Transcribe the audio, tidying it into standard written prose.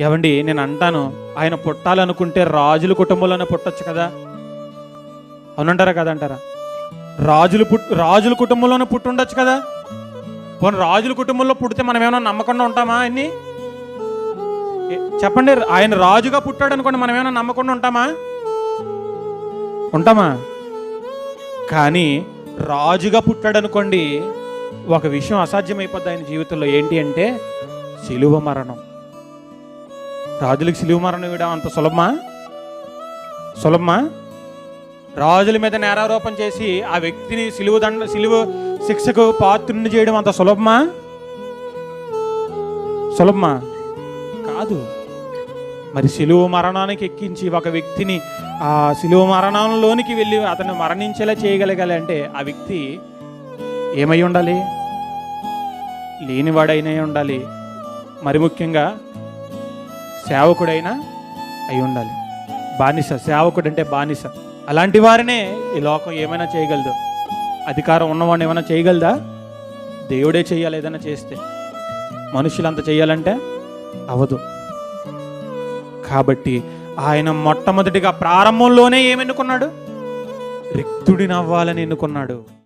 ఏవండి, నేను అంటాను, ఆయన పుట్టాలనుకుంటే రాజుల కుటుంబంలోనే పుట్టొచ్చు కదా. అవునంటారా కదంటారా? రాజుల కుటుంబంలోనే పుట్టుండొచ్చు కదా. పోనీ రాజుల కుటుంబంలో పుడితే మనం ఏమైనా నమ్మకుండా ఉంటామా? అన్ని చెప్పండి. ఆయన రాజుగా పుట్టాడు అనుకోండి, మనం ఏమైనా నమ్మకుండా ఉంటామా? ఉంటామా? కానీ రాజుగా పుట్టాడు అనుకోండి, ఒక విషయం అసాధ్యమైపోద్ది ఆయన జీవితంలో. ఏంటి అంటే శిలువ మరణం. రాజులకు శిలువ మరణం ఇవ్వడం అంత సులభమా? రాజుల మీద నేరారోపణ చేసి ఆ వ్యక్తిని శిలువ శిక్షకు పాత్రుని చేయడం అంత సులభమా? కాదు. మరి శిలువ మరణానికి ఎక్కించి ఒక వ్యక్తిని ఆ శిలువ మరణంలోనికి వెళ్ళి అతను మరణించేలా చేయగలగాలంటే ఆ వ్యక్తి ఏమై ఉండాలి? లేనివాడైనా ఉండాలి. మరి ముఖ్యంగా సేవకుడైనా అయి ఉండాలి. సేవకుడు అంటే బానిస. అలాంటి వారినే ఈ లోకం ఏమైనా చేయగలదు. అధికారం ఉన్నవాడిని ఏమైనా చేయగలదా? దేవుడే చెయ్యాలి. ఏదైనా చేస్తే మనుషులంతా చెయ్యాలంటే అవదు. కాబట్టి ఆయన మొట్టమొదటిగా ప్రారంభంలోనే ఏమెన్నుకున్నాడు? రిక్తుడిని అవ్వాలని ఎన్నుకున్నాడు.